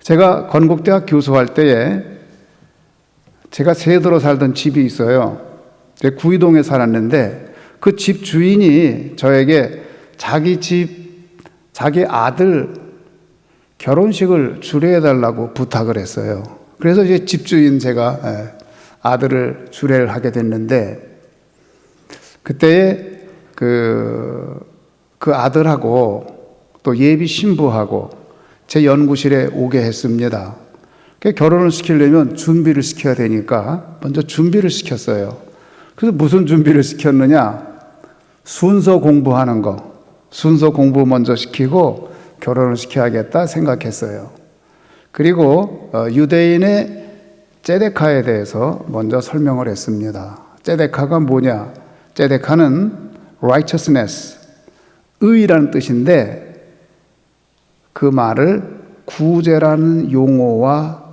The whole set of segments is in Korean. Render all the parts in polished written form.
제가 건국대학 교수할 때에 제가 세대로 살던 집이 있어요. 제가 구이동에 살았는데 그 집 주인이 저에게 자기 아들 결혼식을 주례해달라고 부탁을 했어요. 그래서 이제 집주인 제가 아들을 주례를 하게 됐는데 그때에 그 아들하고 또 예비 신부하고 제 연구실에 오게 했습니다. 결혼을 시키려면 준비를 시켜야 되니까 먼저 준비를 시켰어요. 그래서 무슨 준비를 시켰느냐? 순서 공부하는 거. 순서 공부 먼저 시키고 결혼을 시켜야겠다 생각했어요. 그리고 유대인의 ጼ데카에 대해서 먼저 설명을 했습니다. ጼ데카가 뭐냐? ጼ데카는 righteousness, 의라는 뜻인데 그 말을 구제라는 용어와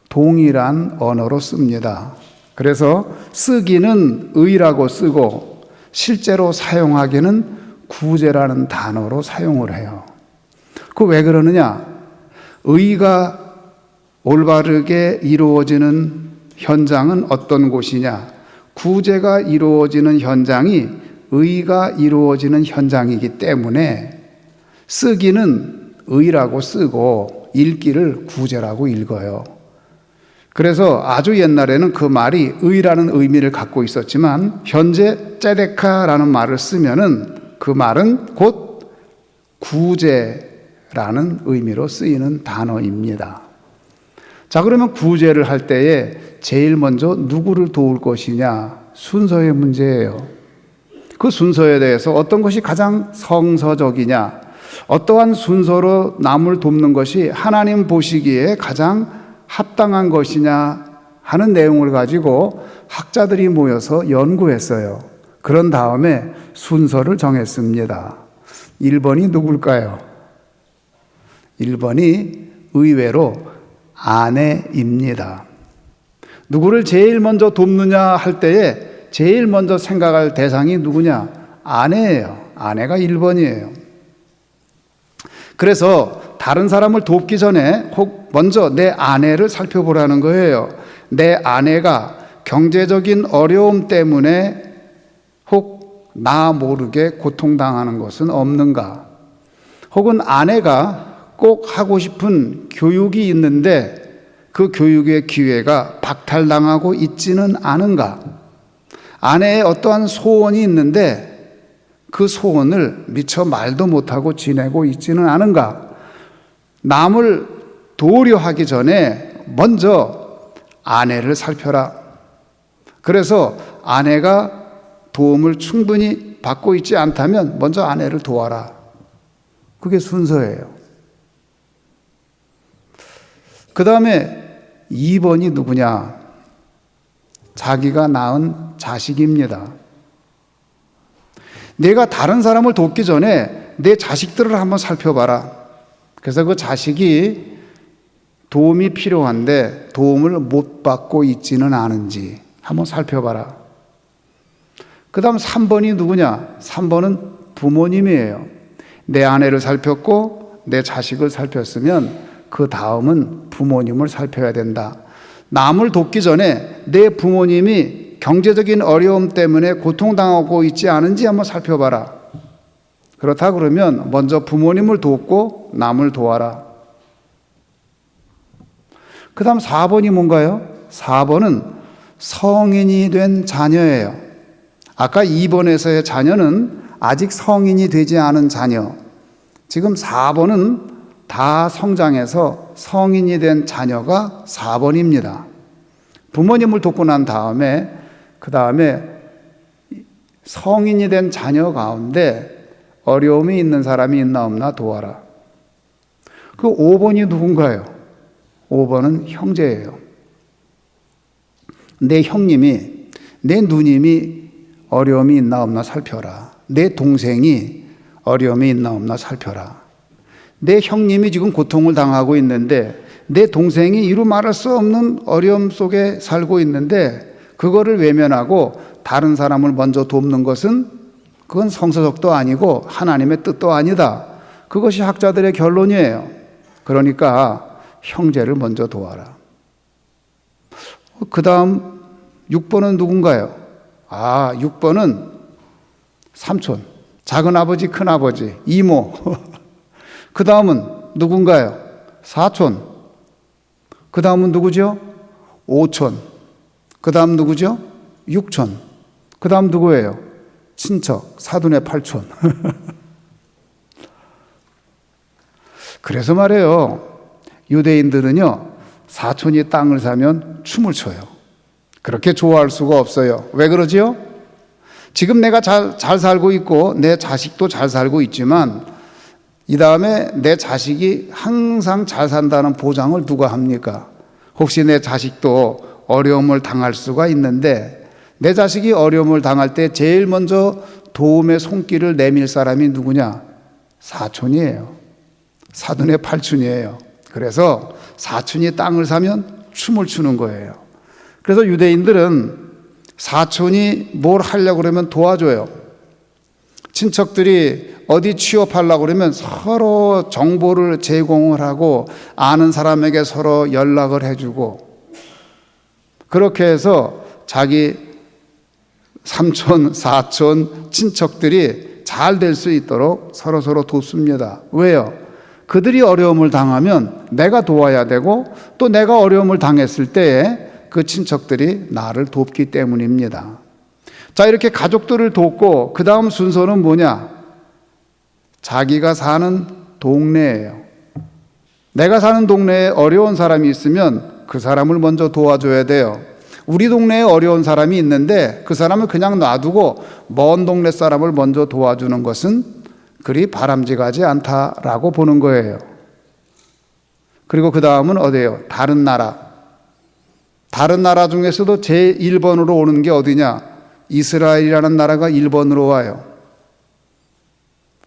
동일한 언어로 씁니다. 그래서 쓰기는 의라고 쓰고 실제로 사용하기는 구제라는 단어로 사용을 해요. 그 왜 그러느냐? 의가 올바르게 이루어지는 현장은 어떤 곳이냐? 구제가 이루어지는 현장이 의가 이루어지는 현장이기 때문에 쓰기는 의라고 쓰고 읽기를 구제라고 읽어요. 그래서 아주 옛날에는 그 말이 의라는 의미를 갖고 있었지만 현재 ጼ데카라는 말을 쓰면은 그 말은 곧 구제라는 의미로 쓰이는 단어입니다. 자, 그러면 구제를 할 때에 제일 먼저 누구를 도울 것이냐? 순서의 문제예요. 그 순서에 대해서 어떤 것이 가장 성서적이냐? 어떠한 순서로 남을 돕는 것이 하나님 보시기에 가장 합당한 것이냐 하는 내용을 가지고 학자들이 모여서 연구했어요. 그런 다음에 순서를 정했습니다. 1번이 누굴까요? 1번이 의외로 아내입니다. 누구를 제일 먼저 돕느냐 할 때에 제일 먼저 생각할 대상이 누구냐? 아내예요. 아내가 1번이에요. 그래서 다른 사람을 돕기 전에 혹 먼저 내 아내를 살펴보라는 거예요. 내 아내가 경제적인 어려움 때문에 혹 나 모르게 고통당하는 것은 없는가? 혹은 아내가 꼭 하고 싶은 교육이 있는데 그 교육의 기회가 박탈당하고 있지는 않은가? 아내의 어떠한 소원이 있는데 그 소원을 미처 말도 못하고 지내고 있지는 않은가? 남을 도우려 하기 전에 먼저 아내를 살펴라. 그래서 아내가 도움을 충분히 받고 있지 않다면 먼저 아내를 도와라. 그게 순서예요. 그 다음에 2번이 누구냐? 자기가 낳은 자식입니다. 내가 다른 사람을 돕기 전에 내 자식들을 한번 살펴봐라. 그래서 그 자식이 도움이 필요한데 도움을 못 받고 있지는 않은지 한번 살펴봐라. 그 다음 3번이 누구냐? 3번은 부모님이에요. 내 아내를 살폈고 내 자식을 살폈으면 그 다음은 부모님을 살펴야 된다. 남을 돕기 전에 내 부모님이 경제적인 어려움 때문에 고통당하고 있지 않은지 한번 살펴봐라. 그렇다 그러면 먼저 부모님을 돕고 남을 도와라. 그 다음 4번이 뭔가요? 4번은 성인이 된 자녀예요. 아까 2번에서의 자녀는 아직 성인이 되지 않은 자녀. 지금 4번은 다 성장해서 성인이 된 자녀가 4번입니다. 부모님을 돕고 난 다음에 그 다음에 성인이 된 자녀 가운데 어려움이 있는 사람이 있나 없나 도와라. 그 5번이 누군가요? 5번은 형제예요. 내 형님이, 내 누님이 어려움이 있나 없나 살펴라. 내 동생이 어려움이 있나 없나 살펴라. 내 형님이 지금 고통을 당하고 있는데 내 동생이 이루 말할 수 없는 어려움 속에 살고 있는데 그거를 외면하고 다른 사람을 먼저 돕는 것은 그건 성서적도 아니고 하나님의 뜻도 아니다. 그것이 학자들의 결론이에요. 그러니까 형제를 먼저 도와라. 그 다음 6번은 누군가요? 6번은 삼촌, 작은아버지, 큰아버지, 이모. 그 다음은 누군가요? 사촌. 그 다음은 누구죠? 오촌. 그 다음 누구죠? 육촌. 그 다음 누구예요? 친척, 사돈의 팔촌. 그래서 말해요. 유대인들은요, 사촌이 땅을 사면 춤을 춰요. 그렇게 좋아할 수가 없어요. 왜 그러지요? 지금 내가 잘 살고 있고 내 자식도 잘 살고 있지만 이 다음에 내 자식이 항상 잘 산다는 보장을 누가 합니까? 혹시 내 자식도 어려움을 당할 수가 있는데 내 자식이 어려움을 당할 때 제일 먼저 도움의 손길을 내밀 사람이 누구냐? 사촌이에요. 사돈의 팔촌이에요. 그래서 사촌이 땅을 사면 춤을 추는 거예요. 그래서 유대인들은 사촌이 뭘 하려고 그러면 도와줘요. 친척들이 어디 취업하려고 그러면 서로 정보를 제공을 하고 아는 사람에게 서로 연락을 해주고 그렇게 해서 자기 삼촌, 사촌, 친척들이 잘 될 수 있도록 서로 돕습니다. 왜요? 그들이 어려움을 당하면 내가 도와야 되고 또 내가 어려움을 당했을 때에 그 친척들이 나를 돕기 때문입니다. 자, 이렇게 가족들을 돕고 그 다음 순서는 뭐냐? 자기가 사는 동네예요. 내가 사는 동네에 어려운 사람이 있으면 그 사람을 먼저 도와줘야 돼요. 우리 동네에 어려운 사람이 있는데 그 사람을 그냥 놔두고 먼 동네 사람을 먼저 도와주는 것은 그리 바람직하지 않다라고 보는 거예요. 그리고 그 다음은 어디예요? 다른 나라. 다른 나라 중에서도 제1번으로 오는 게 어디냐? 이스라엘이라는 나라가 1번으로 와요.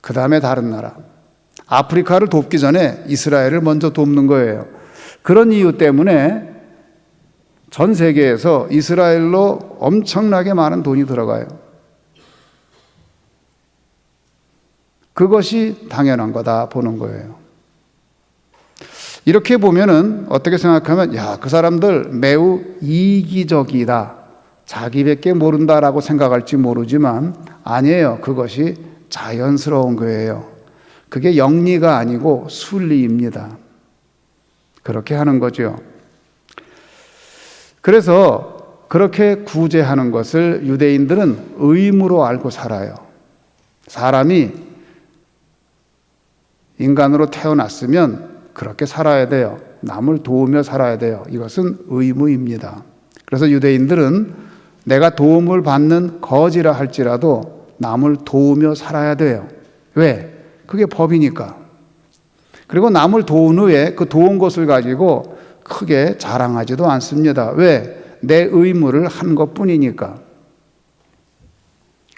그 다음에 다른 나라. 아프리카를 돕기 전에 이스라엘을 먼저 돕는 거예요. 그런 이유 때문에 전 세계에서 이스라엘로 엄청나게 많은 돈이 들어가요. 그것이 당연한 거다 보는 거예요. 이렇게 보면은 어떻게 생각하면 그 사람들 매우 이기적이다. 자기밖에 모른다라고 생각할지 모르지만 아니에요. 그것이 자연스러운 거예요. 그게 영리가 아니고 순리입니다. 그렇게 하는 거죠. 그래서 그렇게 구제하는 것을 유대인들은 의무로 알고 살아요. 사람이 인간으로 태어났으면 그렇게 살아야 돼요. 남을 도우며 살아야 돼요. 이것은 의무입니다. 그래서 유대인들은 내가 도움을 받는 거지라 할지라도 남을 도우며 살아야 돼요. 왜? 그게 법이니까. 그리고 남을 도운 후에 그 도운 것을 가지고 크게 자랑하지도 않습니다. 왜? 내 의무를 한 것뿐이니까.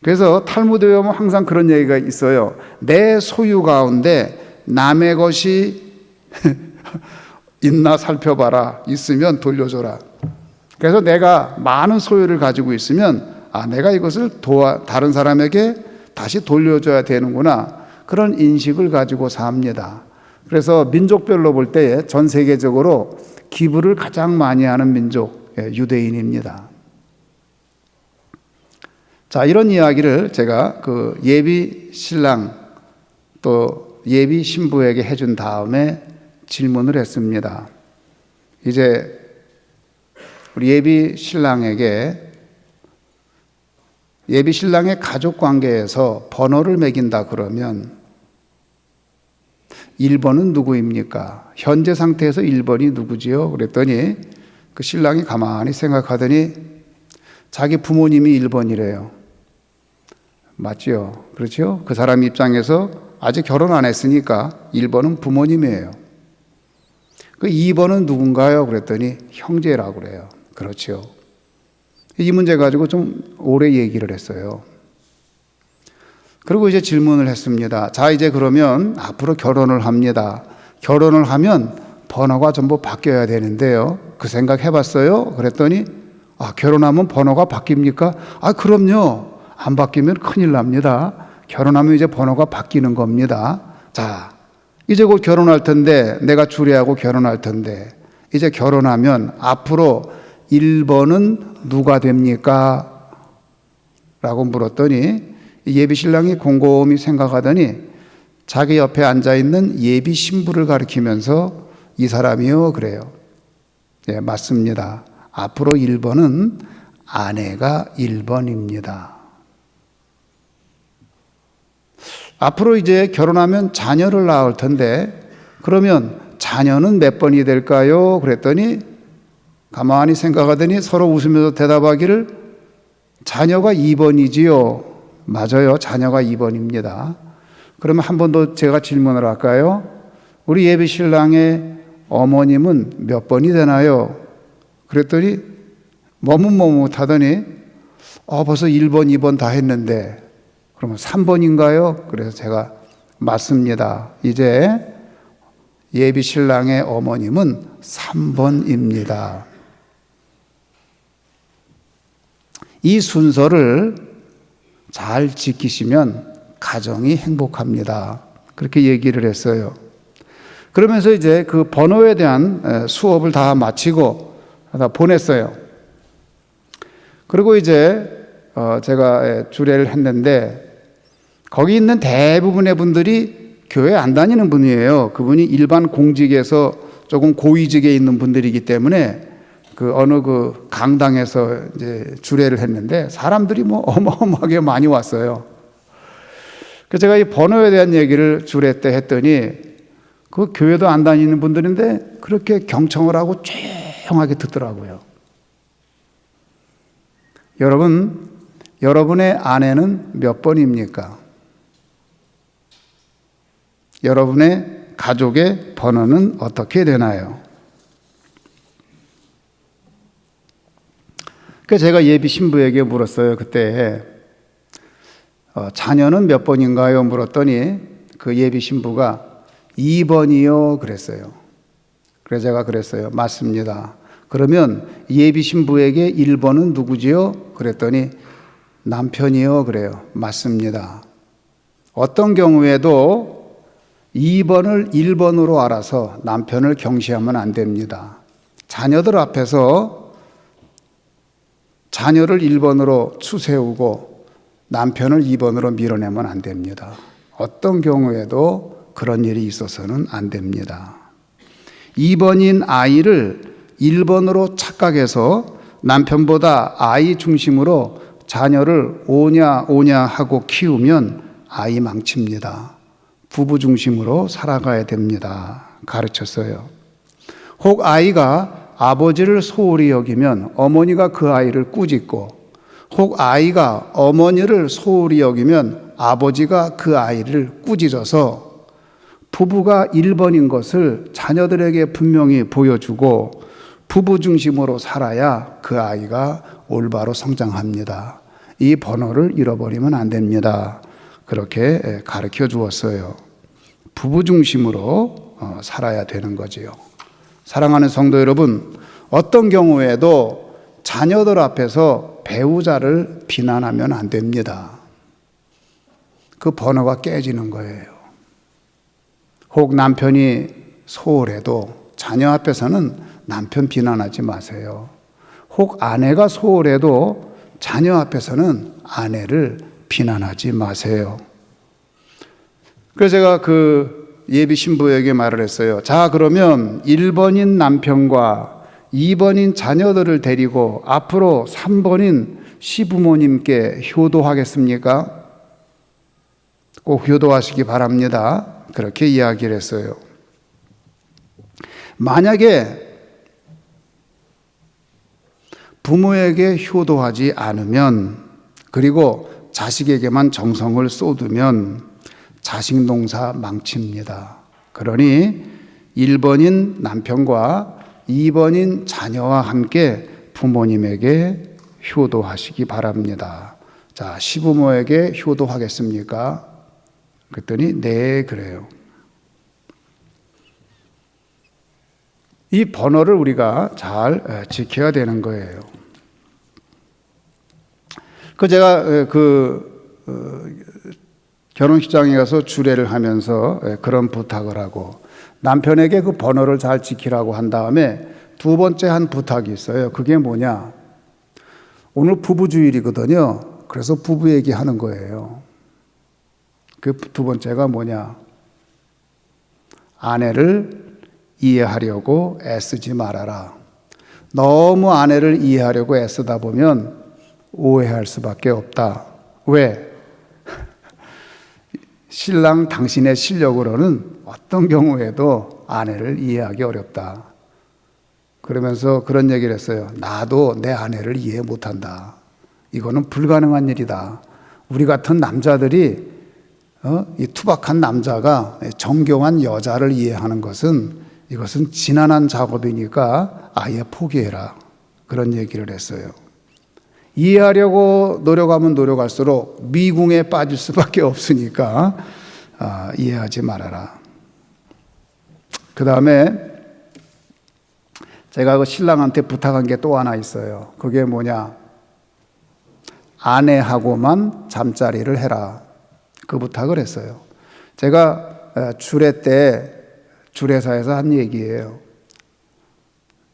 그래서 탈무드에 보면 항상 그런 얘기가 있어요. 내 소유 가운데 남의 것이 있나 살펴봐라. 있으면 돌려줘라. 그래서 내가 많은 소유를 가지고 있으면 내가 이것을 다른 사람에게 다시 돌려줘야 되는구나. 그런 인식을 가지고 삽니다. 그래서 민족별로 볼 때 전 세계적으로 기부를 가장 많이 하는 민족 유대인입니다. 자, 이런 이야기를 제가 그 예비 신랑 또 예비 신부에게 해준 다음에 질문을 했습니다. 이제 우리 예비 신랑에게 예비 신랑의 가족 관계에서 번호를 매긴다 그러면 1번은 누구입니까? 현재 상태에서 1번이 누구지요? 그랬더니 그 신랑이 가만히 생각하더니 자기 부모님이 1번이래요. 맞지요? 그렇죠? 그 사람 입장에서 아직 결혼 안 했으니까 1번은 부모님이에요. 그 2번은 누군가요? 그랬더니 형제라고 그래요. 그렇죠. 이 문제 가지고 좀 오래 얘기를 했어요. 그리고 이제 질문을 했습니다. 자, 이제 그러면 앞으로 결혼을 합니다. 결혼을 하면 번호가 전부 바뀌어야 되는데요. 그 생각 해봤어요? 그랬더니 결혼하면 번호가 바뀝니까? 그럼요. 안 바뀌면 큰일 납니다. 결혼하면 이제 번호가 바뀌는 겁니다. 자, 이제 곧 결혼할 텐데, 내가 주례하고 결혼할 텐데, 이제 결혼하면 앞으로 1번은 누가 됩니까? 라고 물었더니 예비 신랑이 곰곰이 생각하더니 자기 옆에 앉아있는 예비 신부를 가리키면서 이 사람이요 그래요. 예, 맞습니다. 앞으로 1번은 아내가 1번입니다. 앞으로 이제 결혼하면 자녀를 낳을 텐데 그러면 자녀는 몇 번이 될까요? 그랬더니 가만히 생각하더니 서로 웃으면서 대답하기를 자녀가 2번이지요. 맞아요. 자녀가 2번입니다. 그러면 한 번 더 제가 질문을 할까요? 우리 예비 신랑의 어머님은 몇 번이 되나요? 그랬더니 머뭇머뭇하더니 벌써 1번, 2번 다 했는데 그러면 3번인가요? 그래서 제가 맞습니다. 이제 예비 신랑의 어머님은 3번입니다. 이 순서를 잘 지키시면 가정이 행복합니다. 그렇게 얘기를 했어요. 그러면서 이제 그 번호에 대한 수업을 다 마치고 다 보냈어요. 그리고 이제 제가 주례를 했는데 거기 있는 대부분의 분들이 교회 안 다니는 분이에요. 그분이 일반 공직에서 조금 고위직에 있는 분들이기 때문에 그 어느 그 강당에서 이제 주례를 했는데 사람들이 뭐 어마어마하게 많이 왔어요. 그래서 제가 이 번호에 대한 얘기를 주례 때 했더니 그 교회도 안 다니는 분들인데 그렇게 경청을 하고 조용하게 듣더라고요. 여러분, 여러분의 아내는 몇 번입니까? 여러분의 가족의 번호는 어떻게 되나요? 그래서 제가 예비 신부에게 물었어요. 그때 자녀는 몇 번인가요? 물었더니 그 예비 신부가 2번이요 그랬어요. 그래서 제가 그랬어요. 맞습니다. 그러면 예비 신부에게 1번은 누구지요? 그랬더니 남편이요 그래요. 맞습니다. 어떤 경우에도 2번을 1번으로 알아서 남편을 경시하면 안 됩니다. 자녀들 앞에서 자녀를 1번으로 추세우고 남편을 2번으로 밀어내면 안 됩니다. 어떤 경우에도 그런 일이 있어서는 안 됩니다. 2번인 아이를 1번으로 착각해서 남편보다 아이 중심으로 자녀를 오냐 하고 키우면 아이 망칩니다. 부부 중심으로 살아가야 됩니다. 가르쳤어요. 혹 아이가 아버지를 소홀히 여기면 어머니가 그 아이를 꾸짖고 혹 아이가 어머니를 소홀히 여기면 아버지가 그 아이를 꾸짖어서 부부가 1번인 것을 자녀들에게 분명히 보여주고 부부 중심으로 살아야 그 아이가 올바로 성장합니다. 이 번호를 잃어버리면 안 됩니다. 그렇게 가르쳐 주었어요. 부부 중심으로 살아야 되는 거지요. 사랑하는 성도 여러분, 어떤 경우에도 자녀들 앞에서 배우자를 비난하면 안 됩니다. 그 번호가 깨지는 거예요. 혹 남편이 소홀해도 자녀 앞에서는 남편 비난하지 마세요. 혹 아내가 소홀해도 자녀 앞에서는 아내를 비난하지 마세요. 그래서 제가 그 예비 신부에게 말을 했어요. 자, 그러면 1번인 남편과 2번인 자녀들을 데리고 앞으로 3번인 시부모님께 효도하겠습니까? 꼭 효도하시기 바랍니다. 그렇게 이야기를 했어요. 만약에 부모에게 효도하지 않으면 그리고 자식에게만 정성을 쏟으면 자식 농사 망칩니다. 그러니 1번인 남편과 2번인 자녀와 함께 부모님에게 효도하시기 바랍니다. 자, 시부모에게 효도하겠습니까? 그랬더니 네, 그래요. 이 번호를 우리가 잘 지켜야 되는 거예요. 제가 결혼식장에 가서 주례를 하면서 그런 부탁을 하고 남편에게 그 번호를 잘 지키라고 한 다음에 두 번째 한 부탁이 있어요. 그게 뭐냐? 오늘 부부주일이거든요. 그래서 부부 얘기하는 거예요. 그 두 번째가 뭐냐? 아내를 이해하려고 애쓰지 말아라. 너무 아내를 이해하려고 애쓰다 보면 오해할 수밖에 없다. 왜? 신랑 당신의 실력으로는 어떤 경우에도 아내를 이해하기 어렵다. 그러면서 그런 얘기를 했어요. 나도 내 아내를 이해 못한다. 이거는 불가능한 일이다. 우리 같은 남자들이 이 투박한 남자가 정경한 여자를 이해하는 것은 이것은 지난한 작업이니까 아예 포기해라. 그런 얘기를 했어요. 이해하려고 노력하면 노력할수록 미궁에 빠질 수밖에 없으니까 이해하지 말아라. 그 다음에 제가 그 신랑한테 부탁한 게 또 하나 있어요. 그게 뭐냐? 아내하고만 잠자리를 해라. 그 부탁을 했어요. 제가 주례 때 주례사에서 한 얘기예요.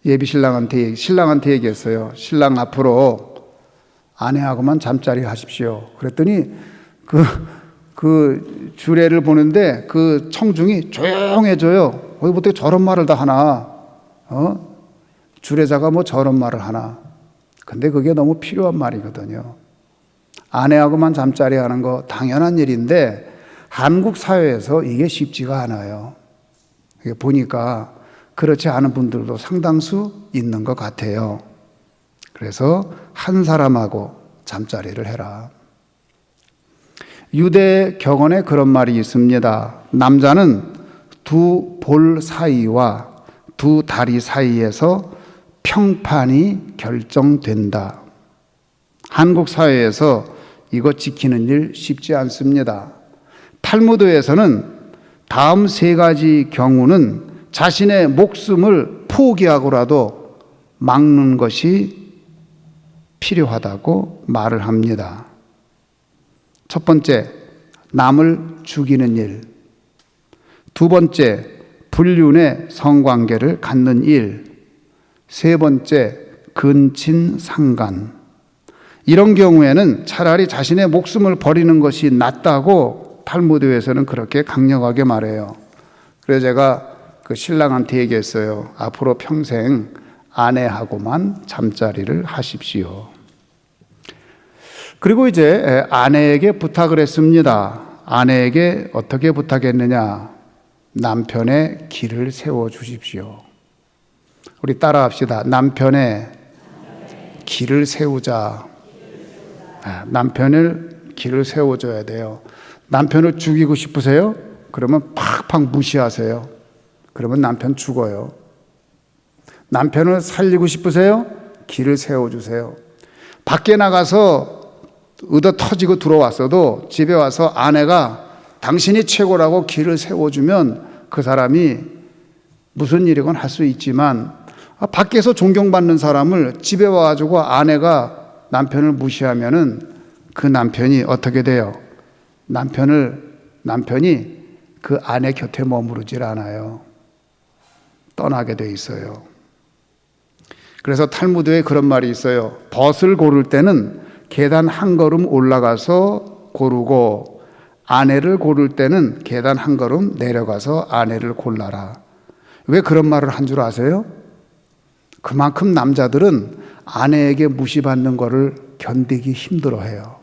예비 신랑한테 얘기했어요. 신랑 앞으로 아내하고만 잠자리 하십시오. 그랬더니 그 주례를 보는데 그 청중이 조용해져요. 어떻게 저런 말을 다 하나? 주례자가 뭐 저런 말을 하나? 근데 그게 너무 필요한 말이거든요. 아내하고만 잠자리 하는 거 당연한 일인데 한국 사회에서 이게 쉽지가 않아요. 보니까 그렇지 않은 분들도 상당수 있는 것 같아요. 그래서 한 사람하고 잠자리를 해라. 유대 격언에 그런 말이 있습니다. 남자는 두 볼 사이와 두 다리 사이에서 평판이 결정된다. 한국 사회에서 이거 지키는 일 쉽지 않습니다. 탈무드에서는 다음 세 가지 경우는 자신의 목숨을 포기하고라도 막는 것이 필요하다고 말을 합니다. 첫 번째, 남을 죽이는 일. 두 번째, 불륜의 성관계를 갖는 일. 세 번째, 근친상간. 이런 경우에는 차라리 자신의 목숨을 버리는 것이 낫다고 탈무드에서는 그렇게 강력하게 말해요. 그래서 제가 그 신랑한테 얘기했어요. 앞으로 평생 아내하고만 잠자리를 하십시오. 그리고 이제 아내에게 부탁을 했습니다. 아내에게 어떻게 부탁했느냐? 남편의 길을 세워 주십시오. 우리 따라 합시다. 남편의 길을 세우자. 남편을 길을 세워줘야 돼요. 남편을 죽이고 싶으세요? 그러면 팍팍 무시하세요. 그러면 남편 죽어요. 남편을 살리고 싶으세요? 길을 세워주세요. 밖에 나가서 얻어 터지고 들어왔어도 집에 와서 아내가 당신이 최고라고 길을 세워주면 그 사람이 무슨 일이건 할 수 있지만 밖에서 존경받는 사람을 집에 와가지고 아내가 남편을 무시하면은 그 남편이 어떻게 돼요? 남편이 그 아내 곁에 머무르질 않아요. 떠나게 돼 있어요. 그래서 탈무드에 그런 말이 있어요. 벗을 고를 때는 계단 한 걸음 올라가서 고르고 아내를 고를 때는 계단 한 걸음 내려가서 아내를 골라라. 왜 그런 말을 한 줄 아세요? 그만큼 남자들은 아내에게 무시받는 것을 견디기 힘들어해요.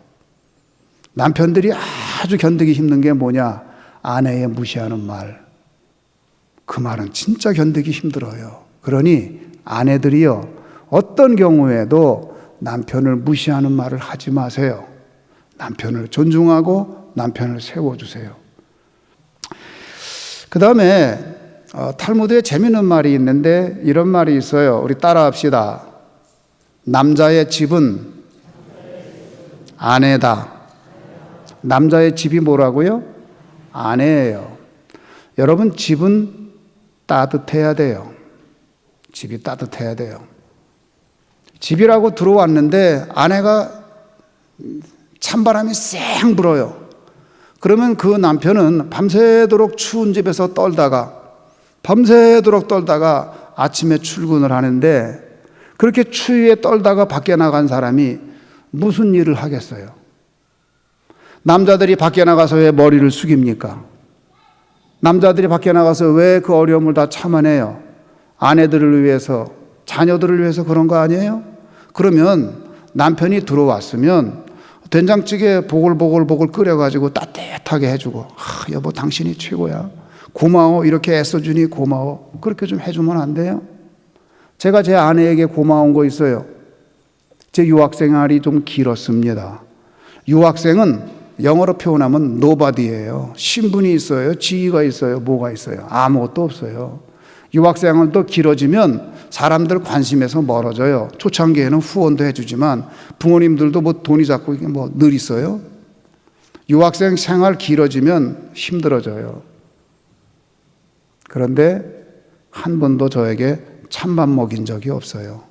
남편들이 아주 견디기 힘든 게 뭐냐? 아내의 무시하는 말. 그 말은 진짜 견디기 힘들어요. 그러니 아내들이요, 어떤 경우에도 남편을 무시하는 말을 하지 마세요. 남편을 존중하고 남편을 세워주세요. 그 다음에 탈무드에 재미있는 말이 있는데 이런 말이 있어요. 우리 따라합시다. 남자의 집은 아내다. 남자의 집이 뭐라고요? 아내예요. 여러분, 집은 따뜻해야 돼요. 집이 따뜻해야 돼요. 집이라고 들어왔는데 아내가 찬바람이 쌩 불어요. 그러면 그 남편은 밤새도록 추운 집에서 밤새도록 떨다가 아침에 출근을 하는데, 그렇게 추위에 떨다가 밖에 나간 사람이 무슨 일을 하겠어요? 남자들이 밖에 나가서 왜 머리를 숙입니까? 남자들이 밖에 나가서 왜 그 어려움을 다 참아내요? 아내들을 위해서, 자녀들을 위해서 그런 거 아니에요? 그러면 남편이 들어왔으면 된장찌개 보글보글 끓여가지고 따뜻하게 해주고, 여보 당신이 최고야, 고마워, 이렇게 애써주니 고마워, 그렇게 좀 해주면 안 돼요? 제가 제 아내에게 고마운 거 있어요. 제 유학생활이 좀 길었습니다. 유학생은 영어로 표현하면 nobody예요. 신분이 있어요, 지위가 있어요, 뭐가 있어요? 아무것도 없어요. 유학생활도 길어지면 사람들 관심에서 멀어져요. 초창기에는 후원도 해주지만 부모님들도 뭐 돈이 자꾸 늘 있어요. 유학생 생활 길어지면 힘들어져요. 그런데 한 번도 저에게 찬밥 먹인 적이 없어요.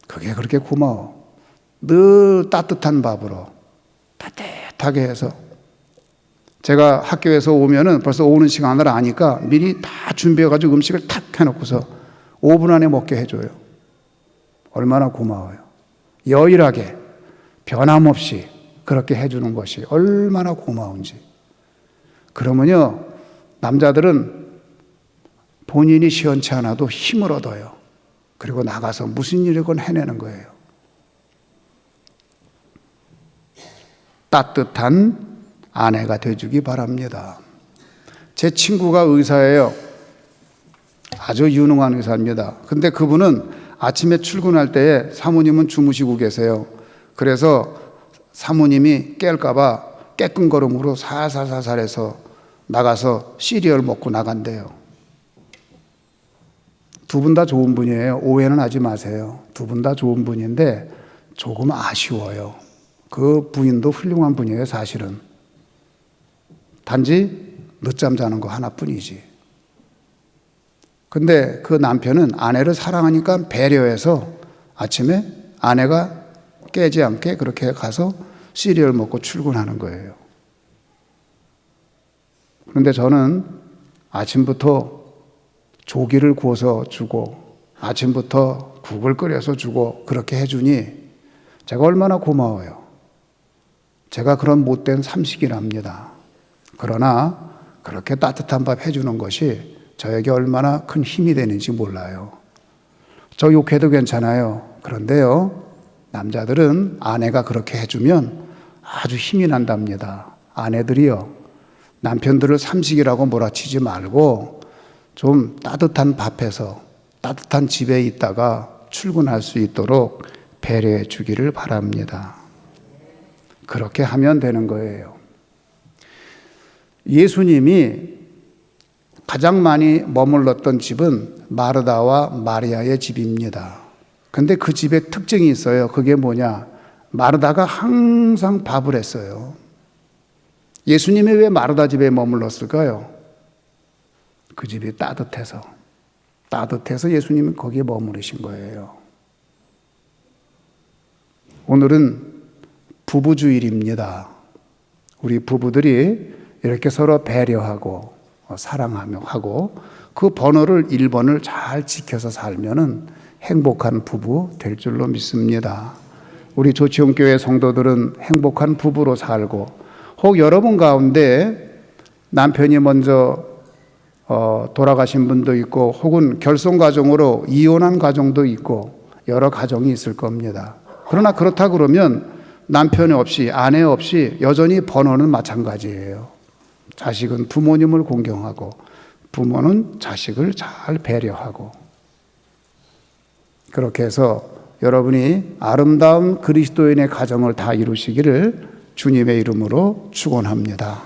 그게 그렇게 고마워. 늘 따뜻한 밥으로 따뜻하게 해서, 제가 학교에서 오면은 벌써 오는 시간을 아니까 미리 다 준비해가지고 음식을 탁 해놓고서 5분 안에 먹게 해줘요. 얼마나 고마워요. 여일하게 변함없이 그렇게 해주는 것이 얼마나 고마운지. 그러면요, 남자들은 본인이 시원치 않아도 힘을 얻어요. 그리고 나가서 무슨 일이건 해내는 거예요. 따뜻한 아내가 되주기 바랍니다. 제 친구가 의사예요. 아주 유능한 의사입니다. 근데 그분은 아침에 출근할 때에 사모님은 주무시고 계세요. 그래서 사모님이 깰까봐 깨끈걸음으로 살살살살해서 나가서 시리얼 먹고 나간대요. 두 분 다 좋은 분이에요. 오해는 하지 마세요. 두 분 다 좋은 분인데 조금 아쉬워요. 그 부인도 훌륭한 분이에요, 사실은. 단지 늦잠 자는 거 하나뿐이지. 근데 그 남편은 아내를 사랑하니까 배려해서 아침에 아내가 깨지 않게 그렇게 가서 시리얼 먹고 출근하는 거예요. 그런데 저는 아침부터 조기를 구워서 주고 아침부터 국을 끓여서 주고 그렇게 해주니 제가 얼마나 고마워요. 제가 그런 못된 삼식이랍니다. 그러나 그렇게 따뜻한 밥 해주는 것이 저에게 얼마나 큰 힘이 되는지 몰라요. 저 욕해도 괜찮아요. 그런데요, 남자들은 아내가 그렇게 해주면 아주 힘이 난답니다. 아내들이요, 남편들을 삼식이라고 몰아치지 말고 좀 따뜻한 밥해서 따뜻한 집에 있다가 출근할 수 있도록 배려해 주기를 바랍니다. 그렇게 하면 되는 거예요. 예수님이 가장 많이 머물렀던 집은 마르다와 마리아의 집입니다. 근데 그 집에 특징이 있어요. 그게 뭐냐? 마르다가 항상 밥을 했어요. 예수님이 왜 마르다 집에 머물렀을까요? 그 집이 따뜻해서 예수님이 거기에 머무르신 거예요. 오늘은 부부주일입니다. 우리 부부들이 이렇게 서로 배려하고 사랑하며 하고 그 번호를 1번을 잘 지켜서 살면은 행복한 부부 될 줄로 믿습니다. 우리 조치홍교회 성도들은 행복한 부부로 살고, 혹 여러분 가운데 남편이 먼저 돌아가신 분도 있고 혹은 결손가정으로 이혼한 가정도 있고 여러 가정이 있을 겁니다. 그러나 그렇다 그러면 남편이 없이 아내 없이 여전히 번호는 마찬가지예요. 자식은 부모님을 공경하고 부모는 자식을 잘 배려하고, 그렇게 해서 여러분이 아름다운 그리스도인의 가정을 다 이루시기를 주님의 이름으로 축원합니다.